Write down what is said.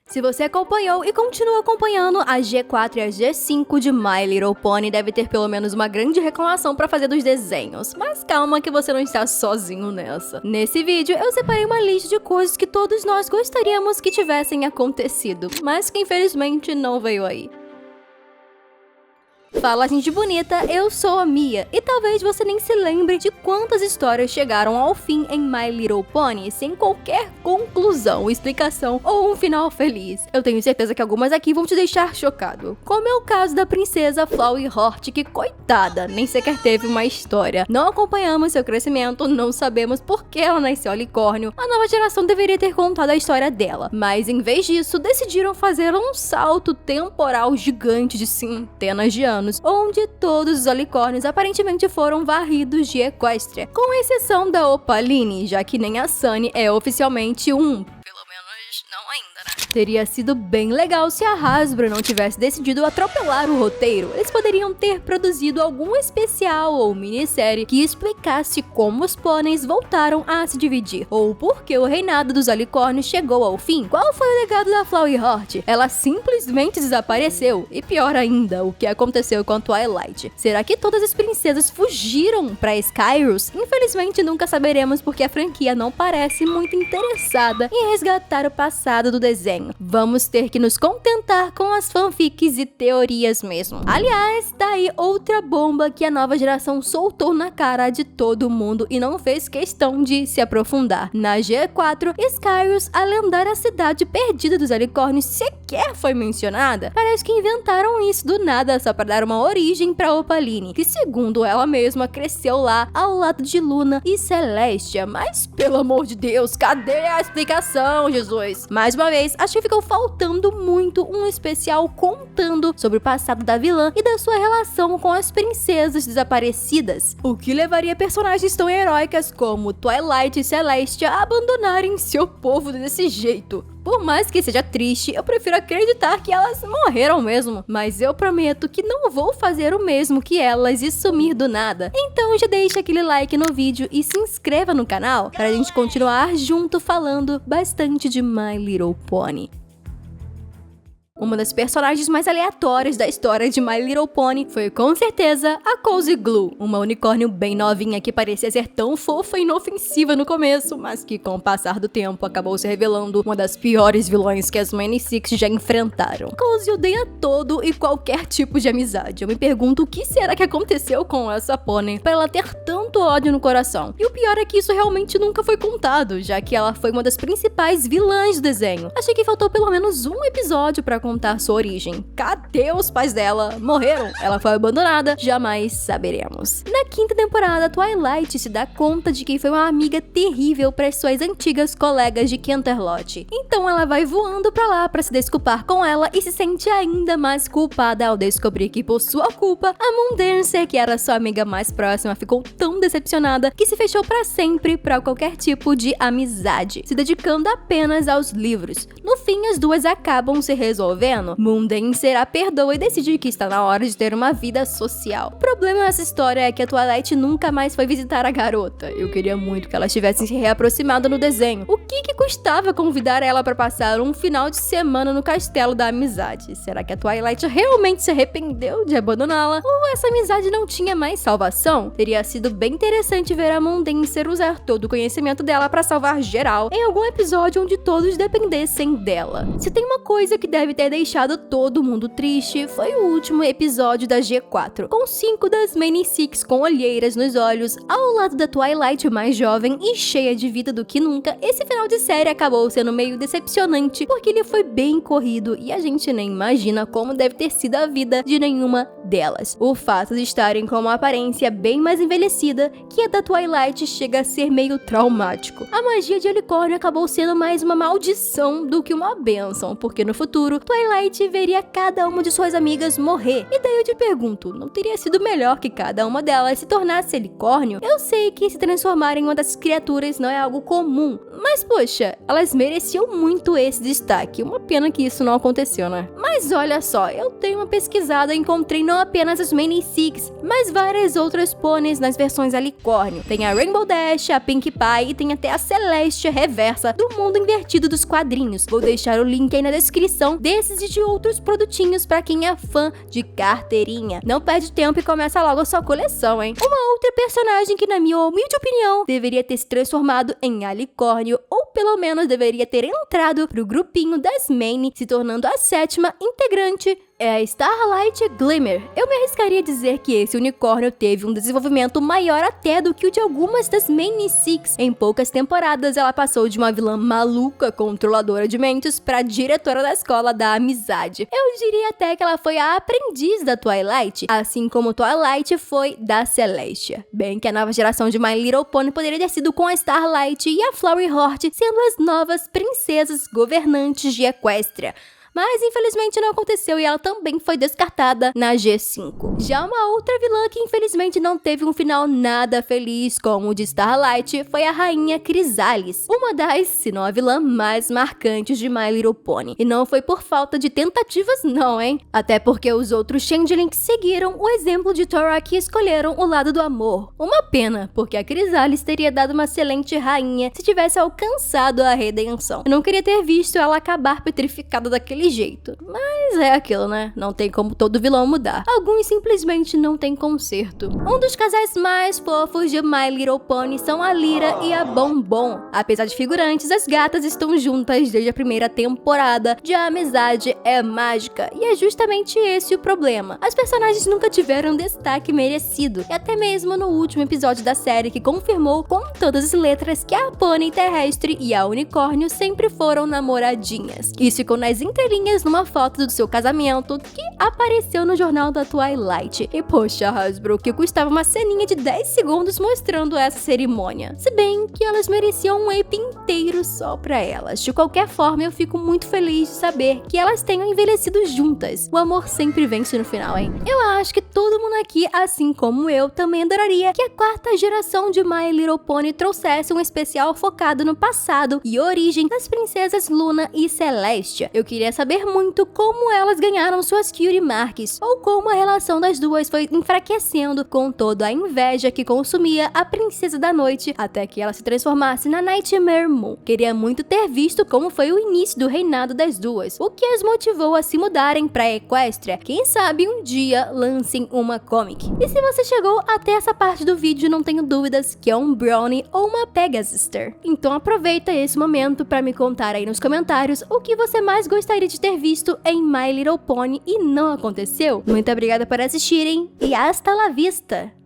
Se você acompanhou e continua acompanhando, a G4 e a G5 de My Little Pony deve ter pelo menos uma grande reclamação pra fazer dos desenhos. Mas calma que você não está sozinho nessa. Nesse vídeo, eu separei uma lista de coisas que todos nós gostaríamos que tivessem acontecido, mas que infelizmente não veio aí. Fala, gente bonita, eu sou a Mia, e talvez você nem se lembre de quantas histórias chegaram ao fim em My Little Pony sem qualquer conclusão, explicação ou um final feliz. Eu tenho certeza que algumas aqui vão te deixar chocado, como é o caso da princesa Flowey Hort, que coitada, nem sequer teve uma história. Não acompanhamos seu crescimento, não sabemos por que ela nasceu unicórnio, a nova geração deveria ter contado a história dela, mas em vez disso, decidiram fazer um salto temporal gigante de centenas de anos, onde todos os unicórnios aparentemente foram varridos de Equestria, com exceção da Opaline, já que nem a Sunny é oficialmente um. Pelo menos não ainda, né? Teria sido bem legal se a Hasbro não tivesse decidido atropelar o roteiro. Eles poderiam ter produzido algum especial ou minissérie que explicasse como os pôneis voltaram a se dividir, ou por que o reinado dos unicórnios chegou ao fim. Qual foi o legado da Flowey Hort? Ela simplesmente desapareceu. E pior ainda, o que aconteceu com a Twilight? Será que todas as princesas fugiram pra Skyrus? Infelizmente nunca saberemos, porque a franquia não parece muito interessada em resgatar o passado do desenho. Vamos ter que nos contentar com as fanfics e teorias mesmo. Aliás, tá aí outra bomba que a nova geração soltou na cara de todo mundo e não fez questão de se aprofundar. Na G4, Skyrus, a lendária cidade perdida dos unicórnios, sequer foi mencionada. Parece que inventaram isso do nada só pra dar uma origem pra Opaline, que segundo ela mesma cresceu lá ao lado de Luna e Celestia. Mas pelo amor de Deus, cadê a explicação, Jesus? Mais uma vez, acho que ficou faltando muito um especial contando sobre o passado da vilã e da sua relação com as princesas desaparecidas, o que levaria personagens tão heróicas como Twilight e Celestia a abandonarem seu povo desse jeito. Por mais que seja triste, eu prefiro acreditar que elas morreram mesmo, mas eu prometo que não vou fazer o mesmo que elas e sumir do nada. Então já deixa aquele like no vídeo e se inscreva no canal pra gente continuar junto falando bastante de My Little Pony. Uma das personagens mais aleatórias da história de My Little Pony foi com certeza a Cozy Glue, uma unicórnio bem novinha que parecia ser tão fofa e inofensiva no começo, mas que com o passar do tempo acabou se revelando uma das piores vilões que as Many Six já enfrentaram. Cozy odeia todo e qualquer tipo de amizade. Eu me pergunto o que será que aconteceu com essa pônei para ela ter tanto ódio no coração. E o pior é que isso realmente nunca foi contado, já que ela foi uma das principais vilãs do desenho. Achei que faltou pelo menos um episódio para contar sua origem. Cadê os pais dela? Morreram? Ela foi abandonada? Jamais saberemos. Na quinta temporada, Twilight se dá conta de que foi uma amiga terrível para suas antigas colegas de Canterlot. Então ela vai voando pra lá para se desculpar com ela e se sente ainda mais culpada ao descobrir que, por sua culpa, a Moondancer, que era sua amiga mais próxima, ficou tão decepcionada que se fechou para sempre para qualquer tipo de amizade, se dedicando apenas aos livros. No fim, as duas acabam se resolvendo. Moondancer a perdoa e decide que está na hora de ter uma vida social. O problema nessa história é que a Twilight nunca mais foi visitar a garota. Eu queria muito que elas tivessem se reaproximado no desenho. O que custava convidar ela para passar um final de semana no castelo da amizade? Será que a Twilight realmente se arrependeu de abandoná-la? Ou essa amizade não tinha mais salvação? Teria sido bem interessante ver a Moondancer usar todo o conhecimento dela para salvar geral em algum episódio onde todos dependessem dela. Se tem uma coisa que deve ter deixado todo mundo triste, foi o último episódio da G4, com 5 das Many Six com olheiras nos olhos, ao lado da Twilight mais jovem e cheia de vida do que nunca. Esse final de série acabou sendo meio decepcionante, porque ele foi bem corrido e a gente nem imagina como deve ter sido a vida de nenhuma delas. O fato de estarem com uma aparência bem mais envelhecida que a da Twilight chega a ser meio traumático. A magia de unicórnio acabou sendo mais uma maldição do que uma bênção, porque no futuro, Twilight Twilight veria cada uma de suas amigas morrer. E daí eu te pergunto, não teria sido melhor que cada uma delas se tornasse unicórnio? Eu sei que se transformar em uma dessas criaturas não é algo comum, mas poxa, elas mereciam muito esse destaque. Uma pena que isso não aconteceu, né? Mas olha só, eu dei uma pesquisada e encontrei não apenas as Many Six, mas várias outras pôneis nas versões unicórnio. Tem a Rainbow Dash, a Pinkie Pie e tem até a Celestia reversa do mundo invertido dos quadrinhos. Vou deixar o link aí na descrição desses e de outros produtinhos pra quem é fã de carteirinha. Não perde tempo e começa logo a sua coleção, hein? Uma outra personagem que, na minha humilde opinião, deveria ter se transformado em unicórnio, ou pelo menos deveria ter entrado pro grupinho das Many, se tornando a 7ª integrante, é a Starlight Glimmer. Eu me arriscaria a dizer que esse unicórnio teve um desenvolvimento maior até do que o de algumas das Many Six. Em poucas temporadas, ela passou de uma vilã maluca, controladora de mentes, pra diretora da escola da amizade. Eu diria até que ela foi a aprendiz da Twilight, assim como Twilight foi da Celestia. Bem que a nova geração de My Little Pony poderia ter sido com a Starlight e a Flowery Hort sendo as novas princesas governantes de Equestria. Mas infelizmente não aconteceu e ela também foi descartada na G5. Já uma outra vilã que infelizmente não teve um final nada feliz como o de Starlight foi a rainha Chrysalis, uma das, se não a vilã mais marcantes de My Little Pony. E não foi por falta de tentativas não, hein? Até porque os outros changelings seguiram o exemplo de Torak e escolheram o lado do amor. Uma pena, porque a Chrysalis teria dado uma excelente rainha se tivesse alcançado a redenção. Eu não queria ter visto ela acabar petrificada daquele jeito. Mas é aquilo, né? Não tem como todo vilão mudar. Alguns simplesmente não tem conserto. Um dos casais mais fofos de My Little Pony são a Lyra e a Bombom. Apesar de figurantes, as gatas estão juntas desde a primeira temporada de A Amizade é Mágica. E é justamente esse o problema. As personagens nunca tiveram destaque merecido. E até mesmo no último episódio da série que confirmou com todas as letras que a Pônei Terrestre e a Unicórnio sempre foram namoradinhas. Isso ficou nas entrelinhas numa foto do seu casamento que apareceu no jornal da Twilight. E poxa, Hasbro, que custava uma ceninha de 10 segundos mostrando essa cerimônia. Se bem que elas mereciam um EP inteiro só pra elas. De qualquer forma, eu fico muito feliz de saber que elas tenham envelhecido juntas. O amor sempre vence no final, hein? Eu acho que todo mundo aqui, assim como eu, também adoraria que a 4ª geração de My Little Pony trouxesse um especial focado no passado e origem das princesas Luna e Celestia. Eu queria saber muito como elas ganharam suas cutie marks, ou como a relação das duas foi enfraquecendo com toda a inveja que consumia a Princesa da Noite até que ela se transformasse na Nightmare Moon. Queria muito ter visto como foi o início do reinado das duas, o que as motivou a se mudarem pra Equestria. Quem sabe um dia lancem uma comic. E se você chegou até essa parte do vídeo, não tenho dúvidas que é um Brownie ou uma Pegasister. Então aproveita esse momento pra me contar aí nos comentários o que você mais gostaria de ter visto em My Little Pony e não aconteceu. Muito obrigada por assistirem e hasta la vista!